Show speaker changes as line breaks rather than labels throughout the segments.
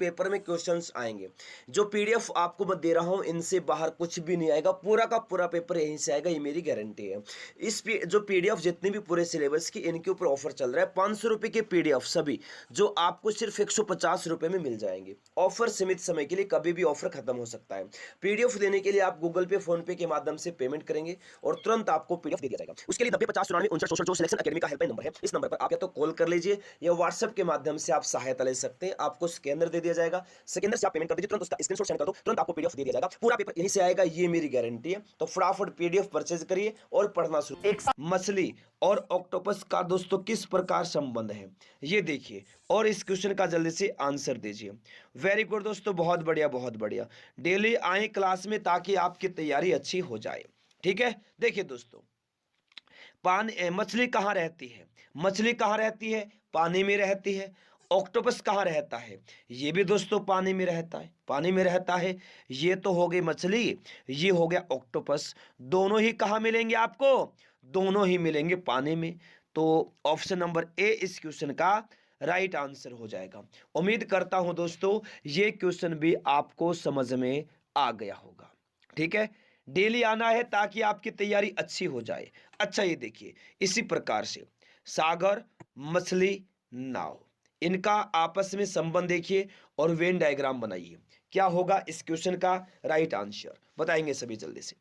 Paper में questions आएंगे। जो पीडीएफ आपको मैं दे रहा हूं इनसे बाहर कुछ भी नहीं आएगा, पूरा का पूरा पेपर यहीं से आएगा, ये मेरी गारंटी है। जो पीडीएफ जितने भी पूरे सिलेबस की इनके ऊपर ऑफर चल रहा है, 500 रुपये के पीडीएफ सभी जो आपको सिर्फ 150 रुपये में मिल जाएंगे। ऑफर सीमित समय के लिए, कभी भी ऑफर खत्म हो सकता है। पीडीएफ देने के लिए आप गूगल पे, फोन पे के माध्यम से पेमेंट करेंगे और तुरंत आपको पीडीएफ दे दिया जाएगा। उसके लिए 90509459 जो सिलेक्शन एकेडमी का हेल्पलाइन नंबर है, इस नंबर पर आप या तो कॉल कर लीजिए या व्हाट्सएप के माध्यम से आप सहायता ले सकते हैं। आपको स्कैनर दे दिया जाएगा, स्कैनर से आप पेमेंट कर दीजिए, तुरंत उसका स्क्रीनशॉट सेंड कर दो, तुरंत आपको पीडीएफ दे दिया जाएगा। पूरा पेपर यहीं से आएगा, ये मेरी गारंटी है। तो फटाफट पीडीएफ परचेज करिए और पढ़ना शुरू। एक मछली और ऑक्टोपस का दोस्तों किस प्रकार संबंध है, ये देखिए और इस क्वेश्चन का जल्दी से आंसर दीजिए। वेरी गुड दोस्तों, बहुत बढ़िया बहुत बढ़िया। डेली आए क्लास में ताकि आपकी तैयारी अच्छी हो जाए। ठीक है, देखिए दोस्तों, पानी मछली कहाँ रहती है, मछली कहाँ रहती है, पानी में रहती है। ऑक्टोपस कहाँ रहता है, ये भी दोस्तों पानी में रहता है, पानी में रहता है। ये तो हो गई मछली, ये हो गया ऑक्टोपस। दोनों ही कहाँ मिलेंगे आपको, दोनों ही मिलेंगे पानी में। तो ऑप्शन नंबर ए इस क्वेश्चन का राइट आंसर हो जाएगा। उम्मीद करता हूं दोस्तों ये क्वेश्चन भी आपको समझ में आ गया होगा। ठीक है, डेली आना है ताकि आपकी तैयारी अच्छी हो जाए। अच्छा ये देखिए, इसी प्रकार से सागर, मछली, नाव, इनका आपस में संबंध देखिए और वेन डायग्राम बनाइए। क्या होगा इस क्वेश्चन का राइट आंसर, बताएंगे सभी जल्दी से।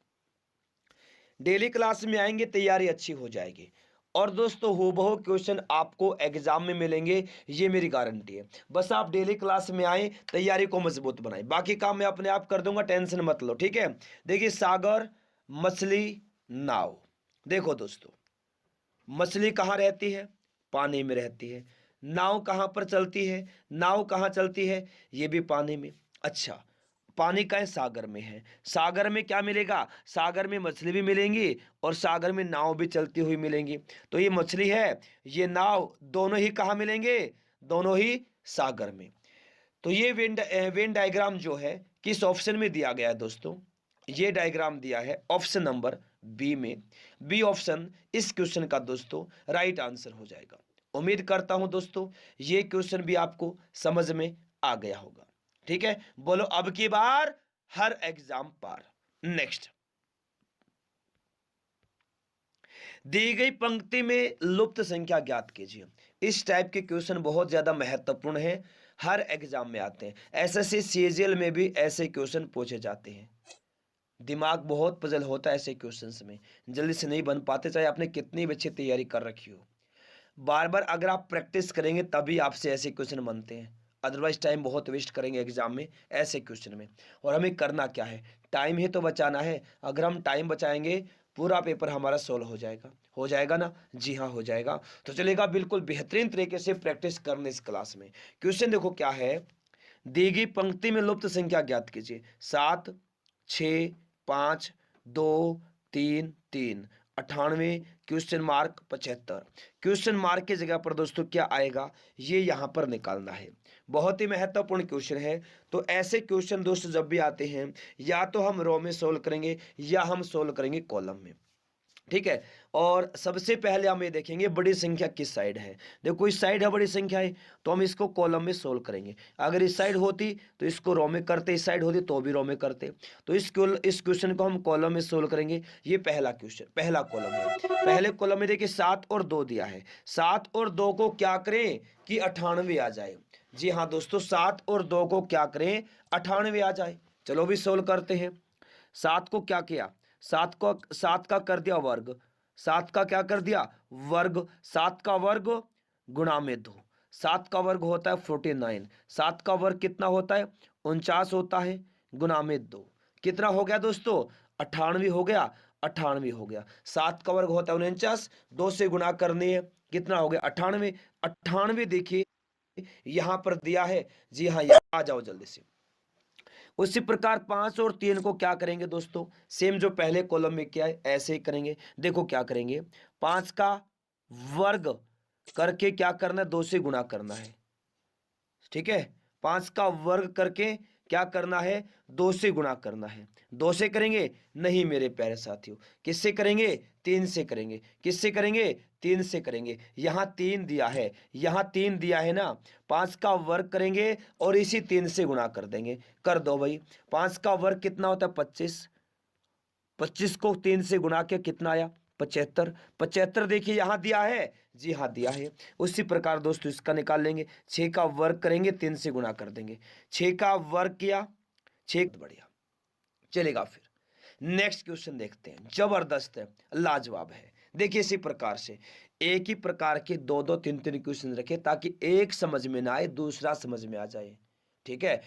डेली क्लास में आएंगे, तैयारी अच्छी हो जाएगी। और दोस्तों हूबहू क्वेश्चन आपको एग्जाम में मिलेंगे, ये मेरी गारंटी है। बस आप डेली क्लास में आए, तैयारी को मजबूत बनाएं, बाकी काम मैं अपने आप कर दूंगा, टेंशन मत लो। ठीक है, देखिए सागर, मछली, नाव। देखो दोस्तों, मछली कहाँ रहती है, पानी में रहती है। नाव कहाँ पर चलती है, नाव कहाँ चलती है, ये भी पानी में। अच्छा, पानी का है, सागर में है। सागर में क्या मिलेगा, सागर में मछली भी मिलेंगी और सागर में नाव भी चलती हुई मिलेंगी। तो ये मछली है, ये नाव, दोनों ही कहाँ मिलेंगे, दोनों ही सागर में। तो ये वेन डायग्राम जो है किस ऑप्शन में दिया गया है दोस्तों, ये डायग्राम दिया है ऑप्शन नंबर बी में। बी ऑप्शन इस क्वेश्चन का दोस्तों राइट आंसर हो जाएगा। उम्मीद करता हूं दोस्तों ये क्वेश्चन भी आपको समझ में आ गया होगा। ठीक है, बोलो अब की बार हर एग्जाम पार। नेक्स्ट, दी गई पंक्ति में लुप्त संख्या ज्ञात कीजिए। इस टाइप के क्वेश्चन बहुत ज्यादा महत्वपूर्ण है, हर एग्जाम में आते हैं। एसएससी सीजीएल में भी ऐसे क्वेश्चन पूछे जाते हैं। दिमाग बहुत पजल होता है ऐसे क्वेश्चंस में, जल्दी से नहीं बन पाते, चाहे आपने कितनी भी अच्छी तैयारी कर रखी हो। बार बार अगर आप प्रैक्टिस करेंगे तभी आपसे ऐसे क्वेश्चन बनते हैं, अदरवाइज टाइम बहुत वेस्ट करेंगे एग्जाम में ऐसे क्वेश्चन में। और हमें करना क्या है, टाइम ही तो बचाना है। अगर हम टाइम बचाएंगे पूरा पेपर हमारा सोल्व हो जाएगा ना, जी हाँ हो जाएगा। तो चलेगा, बिल्कुल बेहतरीन तरीके से प्रैक्टिस करने इस क्लास में। क्वेश्चन देखो क्या है, दी गई पंक्ति में लुप्त संख्या ज्ञात कीजिए। 7, 6, 5, 2, 3, 3, 98, क्वेश्चन मार्क 75। क्वेश्चन मार्क की जगह पर दोस्तों क्या आएगा, ये यहां पर निकालना है। बहुत ही महत्वपूर्ण क्वेश्चन है। तो ऐसे क्वेश्चन दोस्तों जब भी आते हैं, या तो हम रो में सोल्व करेंगे या हम सोल्व करेंगे कॉलम में। ठीक है, और सबसे पहले हम ये देखेंगे बड़ी संख्या किस साइड है। देखो इस साइड है बड़ी संख्या है, तो हम इसको कॉलम में सोल्व करेंगे। अगर इस साइड होती तो इसको रो में करते, इस साइड होती तो भी रो में करते। तो इस क्वेश्चन को हम कॉलम में सोल्व करेंगे। ये पहला क्वेश्चन, पहला कॉलम है। पहले कॉलम में देखिए 7 और 2 दिया है। 7 और 2 को क्या करें कि 98 आ जाए। जी हाँ दोस्तों, 7 और 2 को क्या करें, 98 आ जाए। चलो भी सोल्व करते हैं। 7 को क्या किया, 7 का कर दिया वर्ग, 7 का क्या कर दिया वर्ग, 7 का वर्ग गुणा में 2। 7 का वर्ग होता है 49, 7 का वर्ग कितना होता है 49 होता है, गुणा में 2 कितना हो गया दोस्तों 98 हो गया, 98 हो गया। 7 का वर्ग होता है 49, 2 से गुणा करने है, कितना हो गया 98। 98 देखिए यहां पर दिया है, जी हाँ आ जाओ जल्दी से। उसी प्रकार 5 और 3 को क्या करेंगे दोस्तों, सेम जो पहले कॉलम में किया है ऐसे ही करेंगे। देखो क्या करेंगे, 5 का वर्ग करके क्या करना है, 2 से गुणा करना है। ठीक है, 5 का वर्ग करके क्या करना है, 2 से गुणा करना है। 2 से करेंगे नहीं मेरे प्यारे साथियों, किससे करेंगे, 3 से करेंगे। किससे करेंगे, 3 से करेंगे। यहाँ 3 दिया है, यहाँ 3 दिया है ना, 5 का वर्ग करेंगे और इसी 3 से गुणा कर देंगे। कर दो भाई, 5 का वर्ग कितना होता है, 25। 25 को 3 से गुणा किया कितना आया, 75। 75 देखिए यहाँ दिया है, जी हाँ दिया है। उसी प्रकार दोस्तों इसका निकाल लेंगे, 6 का वर्ग करेंगे 3 से गुणा कर देंगे। 6 का वर्ग किया 6, बढ़िया चलेगा। फिर नेक्स्ट क्वेश्चन देखते हैं, जबरदस्त है, लाजवाब है। देखिए इसी प्रकार से एक ही प्रकार के 2-2 3-3 क्वेश्चन रखे ताकि एक समझ में ना आए दूसरा समझ में आ जाए। ठीक है,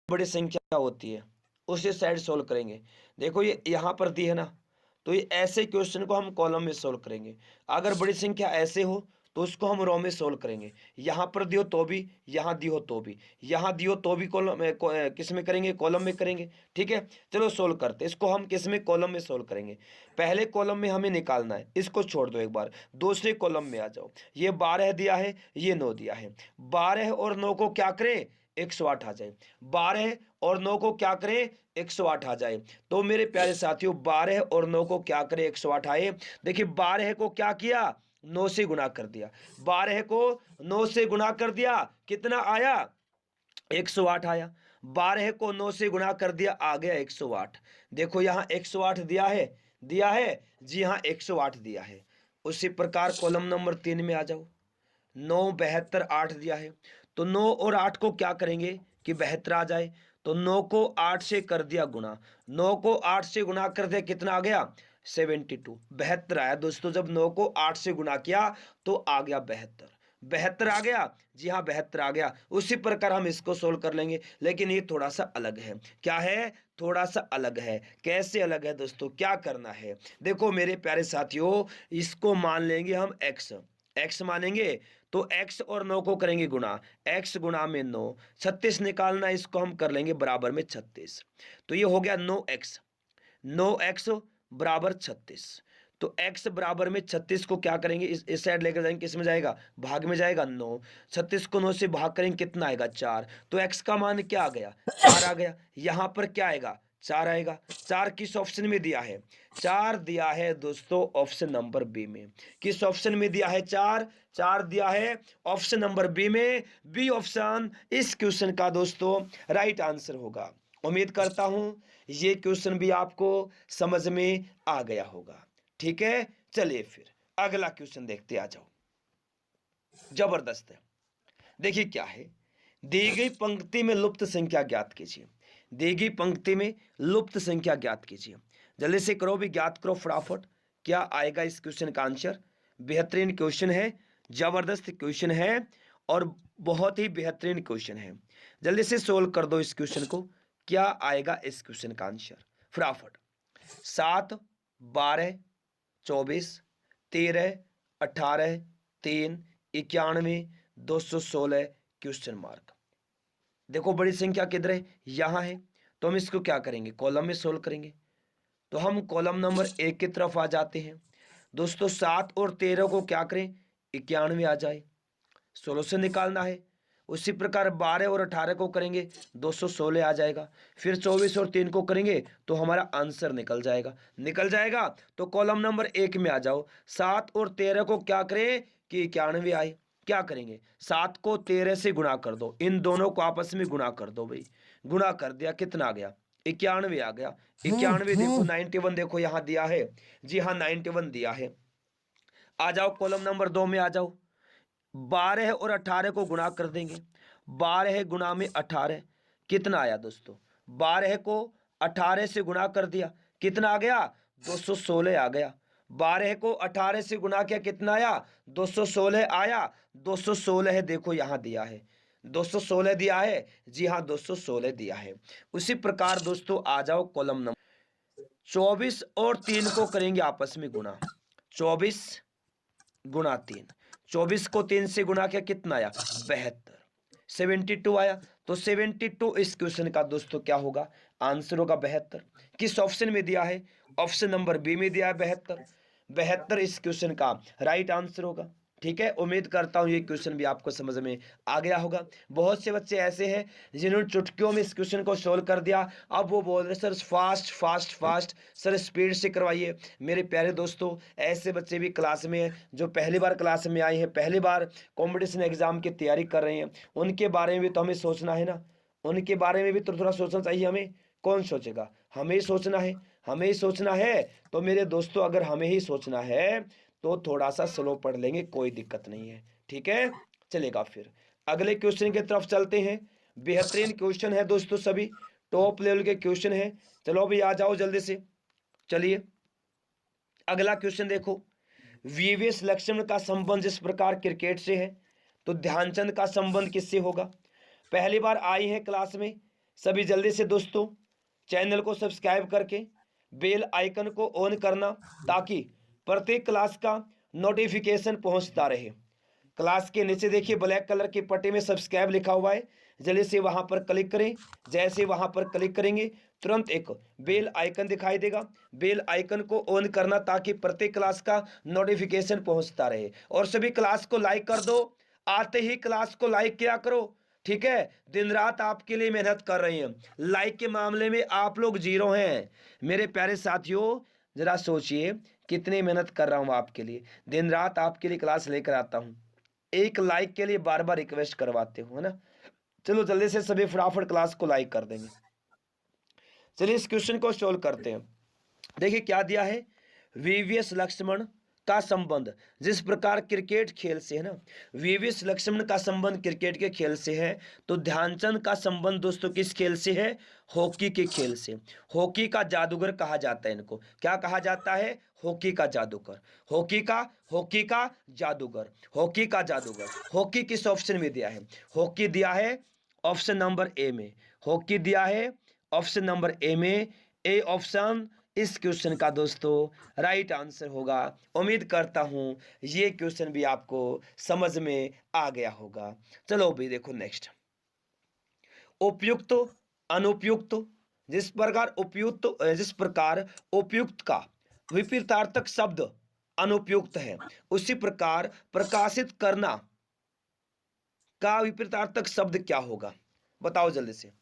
बड़ी संख्या होती है उसे साइड सोल्व करेंगे। देखो ये यहाँ पर दी है ना, तो ये ऐसे क्वेश्चन को हम कॉलम में सोल्व करेंगे। अगर बड़ी संख्या ऐसे हो तो उसको हम रो में सोल्व करेंगे। यहाँ पर दियो तो भी, यहाँ दियो तो भी, यहाँ दियो तो भी कॉलम किस में करेंगे, कॉलम में करेंगे। ठीक है, चलो सोल्व करते, इसको हम किस में, कॉलम में सोल्व करेंगे। पहले कॉलम में हमें निकालना है, इसको छोड़ दो एक बार, दूसरे कॉलम में आ जाओ। ये 12 दिया है, ये 9 दिया है। 12 और 9 को क्या करें, 108 आ जाए। 12 और 9 को क्या करें, 108 आ जाए। तो मेरे प्यारे साथियों 12 और 9 को क्या करें, 108 आए। देखिए 12 को क्या किया, 9 से गुणा कर दिया। 12 को 9 से गुणा कर दिया, कितना आया, 108 आया। 12 को 9 से गुणा कर दिया, आ गया 108। देखो यहाँ 108 दिया है जी हाँ 108 दिया है। उसी प्रकार कॉलम नंबर 3 में आ जाओ। 9 72 8 दिया है, तो 9 और 8 को क्या करेंगे कि 72 आ जाए। तो 9 को 8 से कर दिया गुणा, 9 को 8 से गुणा कर दिया, कितना आ गया, 72। 72 आया दोस्तों, जब 9 को 8 से गुणा किया तो आ गया 72। 72 आ गया, जी हाँ 72 आ गया। उसी प्रकार हम इसको सोल्व कर लेंगे, लेकिन ये थोड़ा सा अलग है। क्या है, थोड़ा सा अलग है। कैसे अलग है दोस्तों, क्या करना है, देखो मेरे प्यारे साथियों, इसको मान लेंगे हम x मानेंगे। तो x और 9 को करेंगे गुणा, x गुणा में 9, 36 निकालना, इसको हम कर लेंगे बराबर में 36। तो ये हो गया 9x बराबर 36। तो x बराबर में 36 को क्या करेंगे, इस साइड लेकर जाएंगे, किस में जाएगा, भाग में जाएगा 9। 36 को 9 से भाग करेंगे, कितना आएगा, 4। तो x का मान क्या आ गया, 4 आ गया। यहाँ पर क्या आएगा, 4 आएगा। 4 किस ऑप्शन में दिया है, 4 दिया है दोस्तों ऑप्शन नंबर बी में। किस ऑप्शन में दिया है, 4 दिया है ऑप्शन नंबर बी में। बी ऑप्शन इस क्वेश्चन का दोस्तों राइट आंसर होगा। उम्मीद करता हूं ये क्वेश्चन भी आपको समझ में आ गया होगा। ठीक है, चलिए फिर अगला क्वेश्चन देखते आ जाओ। जबरदस्त है, देखिए क्या है, दी गई पंक्ति में लुप्त संख्या ज्ञात कीजिए। दी गई पंक्ति में लुप्त संख्या ज्ञात कीजिए। जल्दी से करो भी, ज्ञात करो फटाफट। क्या आएगा इस क्वेश्चन का आंसर। बेहतरीन क्वेश्चन है, जबरदस्त क्वेश्चन है और बहुत ही बेहतरीन क्वेश्चन है। जल्दी से सोल्व कर दो इस क्वेश्चन को। क्या आएगा इस क्वेश्चन का आंसर फटाफट। 7 12 24 13 18 3 91 216 क्वेश्चन मार्क। देखो बड़ी संख्या किधर है, यहां है। तो हम इसको क्या करेंगे, कॉलम में सोल्व करेंगे। तो हम कॉलम नंबर 1 की तरफ आ जाते हैं दोस्तों। 7 और 13 को क्या करें, 91 आ जाए, 16 से निकालना है। उसी प्रकार 12 और 18 को करेंगे, 216 आ जाएगा। फिर 24 और 3 को करेंगे तो हमारा आंसर निकल जाएगा। तो कॉलम नंबर 1 में आ जाओ। 7 और 13 को क्या करें कि 91 आए। क्या करेंगे, 7 को 13 से गुणा कर दो, इन दोनों को आपस में गुणा कर दो भाई। गुणा कर दिया, कितना आ गया, 91 आ गया। 91 देखो 91 देखो यहाँ दिया है, जी हाँ 91 दिया है। आ जाओ कॉलम नंबर 2 में आ जाओ। 12 और 18 को गुणा कर देंगे। 12 गुणा में 18 कितना आया दोस्तों, 12 को 18 से गुणा कर दिया, कितना आ गया, 216 आ गया। 12 को 18 से गुणा किया, कितना आया, 216 आया। 216 है, देखो यहां दिया है 216 दिया है, जी हाँ 216 दिया है। उसी प्रकार दोस्तों आ जाओ कॉलम नंबर 24 और 3 को करेंगे आपस में गुणा। 24 गुणा 3, 24 को 3 से गुणा किया, कितना आया, 72। 72 आया। तो 72 इस क्वेश्चन का दोस्तों क्या होगा, आंसर होगा 72। किस ऑप्शन में दिया है, ऑप्शन नंबर बी में दिया है 72। 72 इस क्वेश्चन का राइट आंसर होगा। ठीक है, उम्मीद करता हूँ ये क्वेश्चन भी आपको समझ में आ गया होगा। बहुत से बच्चे ऐसे हैं जिन्होंने चुटकियों में इस क्वेश्चन को सोल्व कर दिया, अब वो बोल रहे sir fast fast fast, sir speed से करवाइए। मेरे प्यारे दोस्तों, ऐसे बच्चे भी क्लास में हैं जो पहली बार क्लास में आए हैं, पहली बार कॉम्पिटिशन एग्जाम की तैयारी कर रहे हैं, उनके बारे में भी तो हमें सोचना है ना, उनके बारे में भी तो थोड़ा सोचना चाहिए हमें। कौन सोचेगा? हमें ही सोचना है, हमें ही सोचना है। तो मेरे दोस्तों, अगर हमें ही सोचना है तो थोड़ा सा स्लो पढ़ लेंगे, कोई दिक्कत नहीं है, ठीक है, चलेगा। फिर अगले क्वेश्चन की तरफ चलते हैं। बेहतरीन क्वेश्चन है दोस्तों, सभी टॉप लेवल के क्वेश्चन है। चलो अभी आ जाओ जल्दी से। चलिए अगला क्वेश्चन देखो। वीवीएस लक्ष्मण का संबंध जिस प्रकार क्रिकेट से है, तो ध्यानचंद का संबंध किससे होगा? पहली बार आई है क्लास में, सभी जल्दी से दोस्तों चैनल को सब्सक्राइब करके बेल आइकन को ऑन करना, ताकि प्रत्येक क्लास का नोटिफिकेशन पहुंचता रहे। क्लास के नीचे देखिए ब्लैक कलर की पट्टी में सब्सक्राइब लिखा हुआ है, जल्दी से वहां पर क्लिक करें। जैसे वहां पर क्लिक करेंगे तुरंत एक बेल आइकन दिखाई देगा, बेल आइकन को ऑन करना ताकि प्रत्येक क्लास का नोटिफिकेशन पहुंचता रहे। और सभी क्लास को लाइक कर दो, आते ही क्लास को लाइक किया करो, ठीक है। दिन रात आपके लिए मेहनत कर रही हैं, लाइक के मामले में आप लोग जीरो हैं। मेरे प्यारे साथियों, जरा सोचिए कितनी मेहनत कर रहा हूं आपके लिए, दिन रात आपके लिए क्लास लेकर आता हूं, एक लाइक के लिए बार बार रिक्वेस्ट करवाते हो, है ना। चलो जल्दी से सभी फटाफट क्लास को लाइक कर देंगे। चलिए इस क्वेश्चन को सोल्व करते हैं। देखिए क्या दिया है, वीवीएस लक्ष्मण का संबंध जिस प्रकार क्रिकेट खेल से है ना, वीवीएस लक्ष्मण का संबंध क्रिकेट के खेल से है, तो ध्यानचंद का संबंध दोस्तों किस खेल से है? हॉकी के खेल से। हॉकी का जादूगर कहा जाता है इनको, क्या कहा जाता है? हॉकी का जादूगर, हॉकी का जादूगर, हॉकी का जादूगर। हॉकी किस ऑप्शन में दिया है? हॉकी दिया है ऑप्शन नंबर ए में, हॉकी दिया है ऑप्शन नंबर ए में। ए ऑप्शन इस क्वेश्चन का दोस्तों राइट आंसर होगा। उम्मीद करता हूं ये क्वेश्चन भी आपको समझ में आ गया होगा। चलो भी देखो नेक्स्ट, उपयुक्त अनुपयुक्त। जिस प्रकार उपयुक्त का विपरीतार्थक शब्द अनुपयुक्त है, उसी प्रकार प्रकाशित करना का विपरीतार्थक शब्द क्या होगा? बताओ जल्दी से,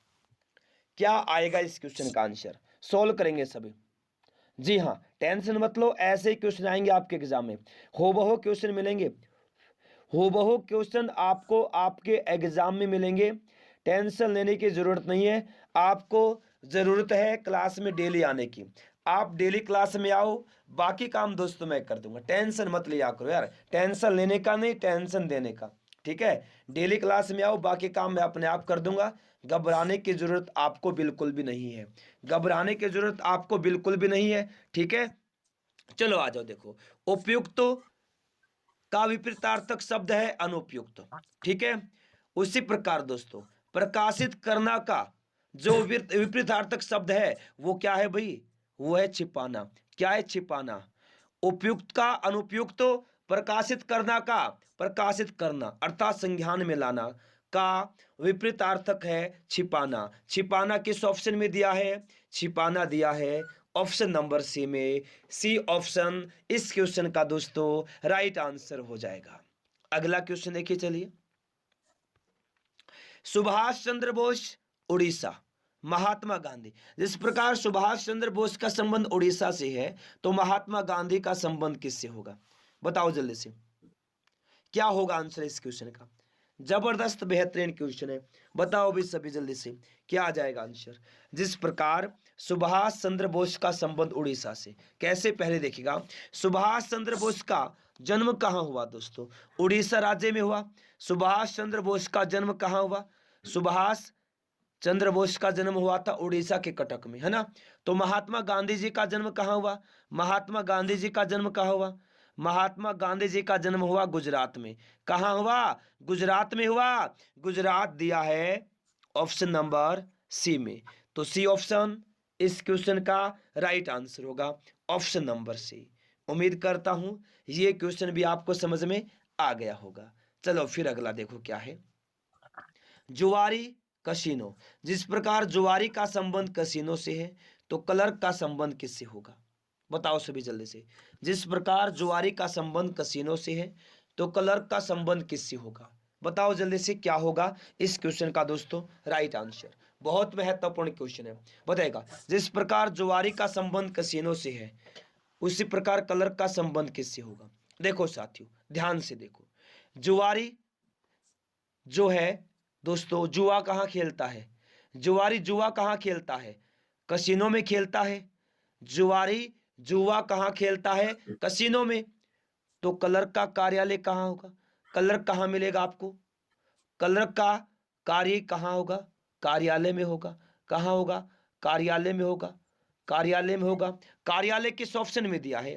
क्या आएगा इस क्वेश्चन का आंसर? सोल्व करेंगे सभी। जी हाँ, टेंशन मत लो, ऐसे ही क्वेश्चन आएंगे आपके एग्जाम में, हूबहू क्वेश्चन मिलेंगे, हूबहू क्वेश्चन आपको आपके एग्जाम में मिलेंगे। टेंशन लेने की जरूरत नहीं है, आपको जरूरत है क्लास में डेली आने की। आप डेली क्लास में आओ, बाकी काम दोस्तों मैं कर दूंगा, टेंशन मत लिया करो यार, टेंशन लेने का नहीं, टेंशन देने का, ठीक है। डेली क्लास में आओ, बाकी काम मैं अपने आप कर दूंगा। घबराने की जरूरत आपको बिल्कुल भी नहीं है, घबराने की जरूरत आपको बिल्कुल भी नहीं है, ठीक है। चलो आ जाओ, देखो उपयुक्त का विपरीतार्थक शब्द है अनुपयुक्त, ठीक है। उसी प्रकार दोस्तों प्रकाशित करना का जो विपरीतार्थक शब्द है वो क्या है भाई? वो है छिपाना। क्या है? छिपाना। उपयुक्त का अनुपयुक्त, प्रकाशित करना का प्रकाशित करना अर्थात संज्ञान में लाना का विपरीतार्थक है छिपाना। छिपाना किस ऑप्शन में दिया है? छिपाना दिया है ऑप्शन नंबर सी में। सी ऑप्शन इस क्वेश्चन का दोस्तों राइट आंसर हो जाएगा। अगला क्वेश्चन देखिए, चलिए। सुभाष चंद्र बोस उड़ीसा, महात्मा गांधी। जिस प्रकार सुभाष चंद्र बोस का संबंध उड़ीसा से है, तो महात्मा गांधी का संबंध किससे होगा? बताओ जल्दी से, क्या होगा आंसर इस क्वेश्चन का? जबरदस्त बेहतरीन क्वेश्चन है, बताओ भी सभी जल्दी से, क्या आ जाएगा आंसर? जिस प्रकार सुभाष चंद्र बोस का संबंध उड़ीसा से, कैसे? पहले देखिएगा, सुभाष चंद्र बोस का जन्म कहाँ हुआ दोस्तों? उड़ीसा राज्य में हुआ। सुभाष चंद्र बोस का जन्म कहाँ हुआ? सुभाष चंद्र बोस का जन्म हुआ था उड़ीसा के कटक में, है ना। तो महात्मा गांधी जी का जन्म कहाँ हुआ? महात्मा गांधी जी का जन्म कहाँ हुआ? महात्मा गांधी जी का जन्म हुआ गुजरात में। कहाँ हुआ? गुजरात में हुआ। गुजरात दिया है ऑप्शन नंबर सी में, तो सी ऑप्शन इस क्वेश्चन का राइट आंसर होगा, ऑप्शन नंबर सी। उम्मीद करता हूं ये क्वेश्चन भी आपको समझ में आ गया होगा। चलो फिर अगला देखो क्या है, जुआरी कसिनो। जिस प्रकार जुआरी का संबंध कसिनो से है, तो क्लर्क का संबंध किससे होगा? बताओ सभी जल्दी से। जिस प्रकार जुआरी का संबंध कसिनो से है, तो क्लर्क का संबंध किससे होगा? बताओ जल्दी से क्या होगा इस क्वेश्चन का दोस्तों राइट आंसर। बहुत महत्वपूर्ण क्वेश्चन है। बताएगा जिस प्रकार जुआरी का संबंध कसीनो से है उसी प्रकार क्लर्क का संबंध किससे होगा? देखो साथियों ध्यान से देखो, जुआरी जो है दोस्तों जुआ कहाँ खेलता है? जुआरी जुआ कहाँ खेलता है? कसिनो में खेलता है। जुआरी जुआ कहाँ खेलता है? कसिनो में। तो क्लर्क का कार्यालय कहाँ होगा? क्लर्क कहाँ मिलेगा आपको? क्लर्क का कार्य कहाँ होगा? कार्यालय में होगा। कहाँ होगा? कार्यालय में होगा। कार्यालय में होगा। कार्यालय किस ऑप्शन में दिया है?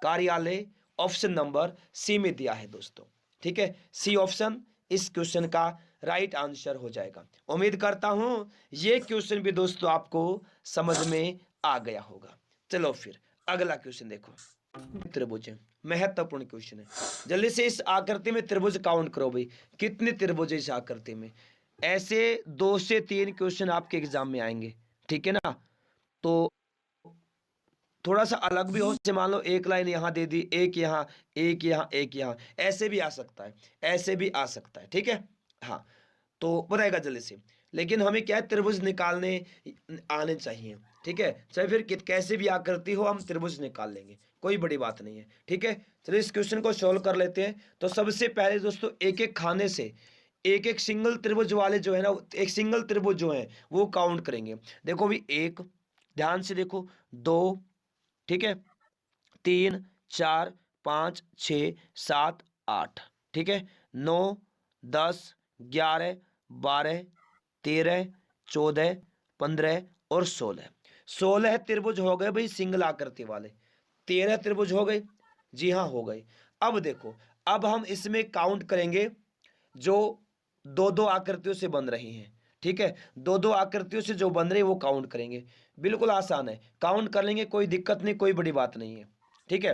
कार्यालय ऑप्शन नंबर सी में दिया है दोस्तों। ठीक है, सी ऑप्शन इस क्वेश्चन का राइट आंसर हो जाएगा। उम्मीद करता हूं ये क्वेश्चन भी दोस्तों आपको समझ में आ गया होगा। चलो फिर अगला क्वेश्चन देखो। त्रिभुज महत्वपूर्ण क्वेश्चन है। जल्दी से इस आकृति में त्रिभुज काउंट करो भाई, कितने त्रिभुज है इस आकृति में? ऐसे 2 से 3 क्वेश्चन आपके एग्जाम में आएंगे, ठीक है ना? तो थोड़ा सा अलग भी हो, जैसे मान लो एक लाइन यहां दे दी, एक यहां, एक यहां, एक यहां, ऐसे भी आ सकता है, ऐसे भी आ सकता है। ठीक है, हाँ तो बताएगा जल्दी से। लेकिन हमें क्या है, त्रिभुज निकालने आने चाहिए। ठीक है, चाहे फिर कैसे भी आकृति हो हम त्रिभुज निकाल लेंगे, कोई बड़ी बात नहीं है। ठीक है, चलिए इस क्वेश्चन को सॉल्व कर लेते हैं। तो सबसे पहले दोस्तों एक एक खाने से एक एक सिंगल त्रिभुज वाले जो है ना, एक सिंगल त्रिभुज जो है वो काउंट करेंगे। देखो भी एक, ध्यान से देखो, 2, ठीक है, 3, 4, 5, 6, 7, 8, ठीक है, 9, 10, 11, 12, 13, 14, 15 और 16। 16 त्रिभुज हो गए भाई सिंगल आकृति वाले। 13 त्रिभुज हो गए, जी हाँ हो गए। अब देखो, अब हम इसमें काउंट करेंगे जो दो दो आकृतियों से बन रही हैं। ठीक है, दो दो आकृतियों से जो बन रही है वो काउंट करेंगे। बिल्कुल आसान है, काउंट कर लेंगे, कोई दिक्कत नहीं, कोई बड़ी बात नहीं है। ठीक है,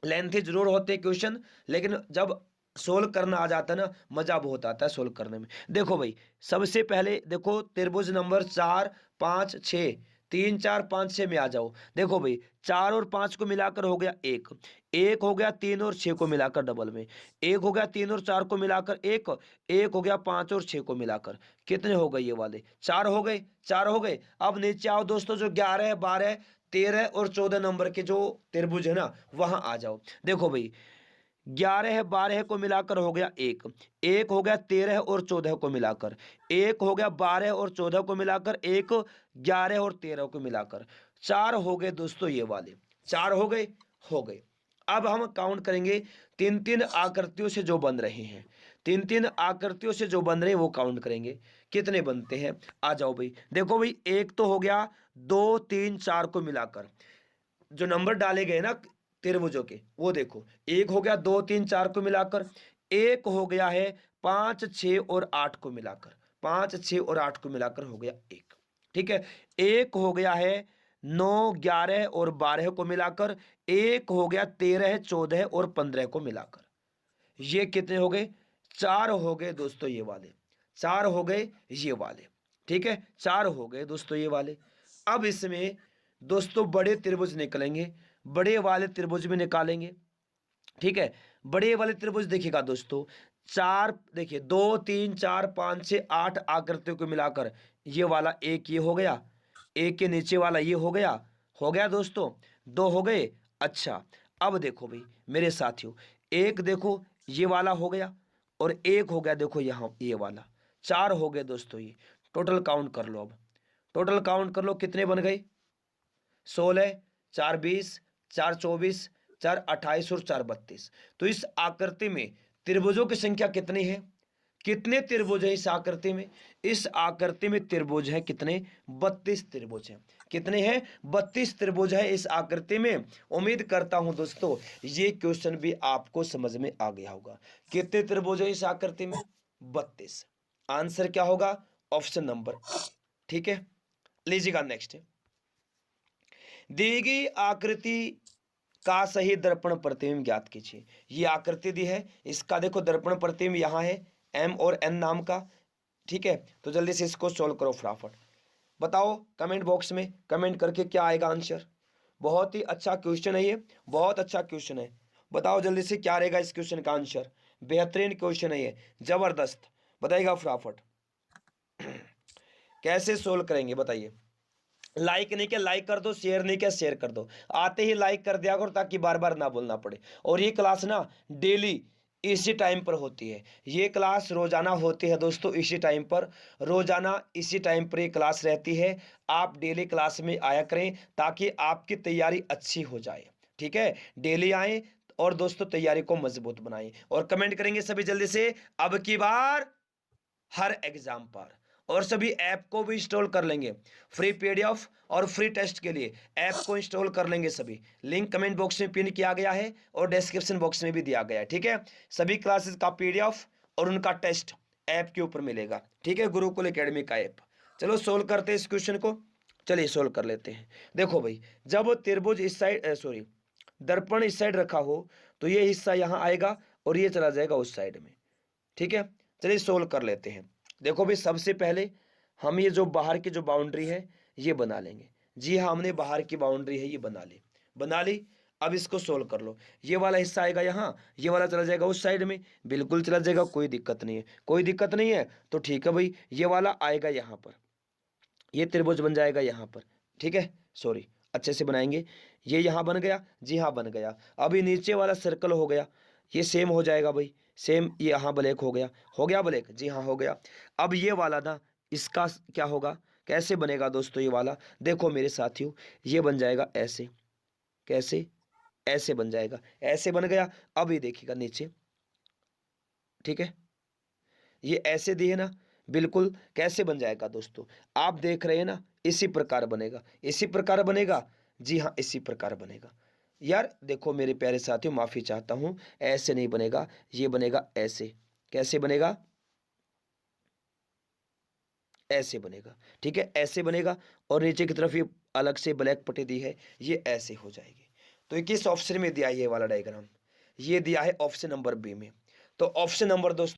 लेंथी जरूर होते हैं क्वेश्चन, लेकिन जब सोल्व करना आ जाता है ना, मजा बहुत आता है सोल्व करने में। देखो भाई सबसे पहले देखो त्रिभुज नंबर 4, 5, 6, 3, 4, 5, 6 में आ जाओ। देखो भाई 4 और 5 को मिलाकर हो गया एक, एक हो गया 3 और 6 को मिलाकर डबल में, एक हो गया 3 और 4 को मिलाकर एक, एक हो गया 5 और 6 को मिलाकर। कितने हो गए ये वाले? 4 हो गए, 4 हो गए। अब नीचे आओ दोस्तों, जो 11, 12, 13 और 14 नंबर के जो त्रिभुज है ना वहां आ जाओ। देखो भाई 11, 12 को मिलाकर हो गया एक, एक हो गया 13 और 14 को मिलाकर, एक हो गया 12 और 14 को मिलाकर, एक 11 और 13 को मिलाकर, 4 हो गए दोस्तों ये वाले। 4 हो गए, हो गए। अब हम काउंट करेंगे तीन तीन आकृतियों से जो बन रहे हैं, तीन तीन आकृतियों से जो बन रहे हैं वो काउंट करेंगे कितने बनते हैं। आ जाओ भाई, देखो भाई एक तो हो गया, 2, 3, 4 को मिलाकर जो नंबर डाले गए ना त्रिभुजों के वो देखो, एक हो गया 2, 3, 4 को मिलाकर, एक हो गया है 5, 6 और 8 को मिलाकर, 5, 6 और 8 को मिलाकर हो गया एक। ठीक है, एक हो गया है 9, 11 और 12 को मिलाकर, एक हो गया 13, 14 और 15 को मिलाकर। ये कितने हो गए? 4 हो गए दोस्तों ये वाले, 4 हो गए ये वाले। ठीक है, 4 हो गए दोस्तों ये वाले। अब इसमें दोस्तों बड़े त्रिभुज निकलेंगे, बड़े वाले त्रिभुज भी निकालेंगे। ठीक है, बड़े वाले त्रिभुज देखिएगा दोस्तों, 4 देखिए 2, 3, 4, 5, 6, 8 आकृतियों को मिलाकर ये वाला एक, ये हो गया, एक के नीचे वाला ये हो गया दोस्तों, 2 हो गए। अच्छा अब देखो भाई मेरे साथियों, एक देखो ये वाला हो गया और एक हो गया देखो यहाँ ये वाला, 4 हो गए दोस्तों ये। टोटल काउंट कर लो, अब टोटल काउंट कर लो कितने बन गए? 16, 4, 20, 4, 24, 4, 28 और 4, 32। तो इस आकृति में त्रिभुजों की संख्या कितनी है? कितने त्रिभुज है इस आकृति में? इस आकृति में त्रिभुज है कितने? 32 त्रिभुज है। कितने हैं? 32 त्रिभुज है इस आकृति में। उम्मीद करता हूं दोस्तों ये क्वेश्चन भी आपको समझ में आ गया होगा। कितने त्रिभुज है इस आकृति में? 32। आंसर क्या होगा? Option number. ठीक है, लीजिएगा नेक्स्ट। दी गई आकृति का सही दर्पण प्रतिबिंब ज्ञात कीजिए। ये आकृति दी है, इसका देखो दर्पण प्रतिबिंब यहाँ है M और N नाम का। ठीक है, तो जल्दी से इसको सोल्व करो फटाफट। बताओ कमेंट बॉक्स में कमेंट करके क्या आएगा आंसर। बहुत ही अच्छा क्वेश्चन है ये, बहुत अच्छा क्वेश्चन है। बताओ जल्दी से क्या रहेगा इस क्वेश्चन का आंसर। बेहतरीन क्वेश्चन है ये, जबरदस्त। बताइएगा फटाफट कैसे सोल्व करेंगे बताइए। लाइक नहीं किया लाइक कर दो, शेयर नहीं किया शेयर कर दो, आते ही लाइक कर दिया करो ताकि बार बार ना बोलना पड़े। और ये क्लास ना डेली इसी टाइम पर होती है, ये क्लास रोजाना होती है दोस्तों इसी टाइम पर, रोजाना इसी टाइम पर ये क्लास रहती है। आप डेली क्लास में आया करें ताकि आपकी तैयारी अच्छी हो जाए, ठीक है। डेली आए और दोस्तों तैयारी को मजबूत बनाएं, और कमेंट करेंगे सभी जल्दी से अब की बार हर एग्जाम पर। और सभी ऐप को भी इंस्टॉल कर लेंगे, फ्री पीडीएफ और फ्री टेस्ट के लिए ऐप को इंस्टॉल कर लेंगे सभी। लिंक कमेंट बॉक्स में पिन किया गया है और डिस्क्रिप्शन बॉक्स में भी दिया गया है, ठीक है। सभी क्लासेस का पीडीएफ और उनका टेस्ट ऐप के ऊपर मिलेगा, ठीक है, गुरुकुल एकेडमी का ऐप। चलो सोल्व करते हैं इस क्वेश्चन को, चलिए सोल्व कर लेते हैं। देखो भाई, जब त्रिभुज इस साइड सॉरी दर्पण इस साइड रखा हो तो ये हिस्सा यहाँ आएगा और ये चला जाएगा उस साइड में, ठीक है। चलिए सोल्व कर लेते हैं। देखो भाई, सबसे पहले हम ये जो बाहर की जो बाउंड्री है ये बना लेंगे। जी हाँ, हमने बाहर की बाउंड्री है ये बना ली। अब इसको सोल्व कर लो। ये वाला हिस्सा आएगा यहाँ, ये वाला चला जाएगा उस साइड में, बिल्कुल चला जाएगा, कोई दिक्कत नहीं है, कोई दिक्कत नहीं है। तो ठीक है भाई, ये वाला आएगा यहाँ पर, ये त्रिभुज बन जाएगा यहाँ पर, ठीक है। सॉरी, अच्छे से बनाएंगे। ये यहाँ बन गया, जी हाँ बन गया। अभी नीचे वाला सर्कल हो गया, ये सेम हो जाएगा भाई, सेम। ये यहाँ ब्लैक हो गया ब्लैक, जी हाँ हो गया। अब ये वाला ना, इसका क्या होगा, कैसे बनेगा दोस्तों ये वाला, देखो मेरे साथियों, ये बन जाएगा ऐसे, कैसे, ऐसे बन जाएगा, ऐसे बन गया। अब ये देखिएगा नीचे, ठीक है, ये ऐसे दिए ना, बिल्कुल कैसे बन जाएगा दोस्तों, आप देख रहे हैं ना, इसी प्रकार बनेगा, इसी प्रकार बनेगा, जी हाँ इसी प्रकार बनेगा। यार देखो मेरे प्यारे साथियों, माफी चाहता हूं, ऐसे नहीं बनेगा, ये बनेगा ऐसे। कैसे बनेगा, ऐसे बनेगा, ठीक है, ऐसे बनेगा। और नीचे की तरफ ये अलग से ब्लैक पट्टी दी है, ये ऐसे हो जाएगी। तो ये किस ऑप्शन में दिया है ये वाला डायग्राम, ये दिया है ऑप्शन नंबर बी में। तो ऑप्शन नंबर दोस्तों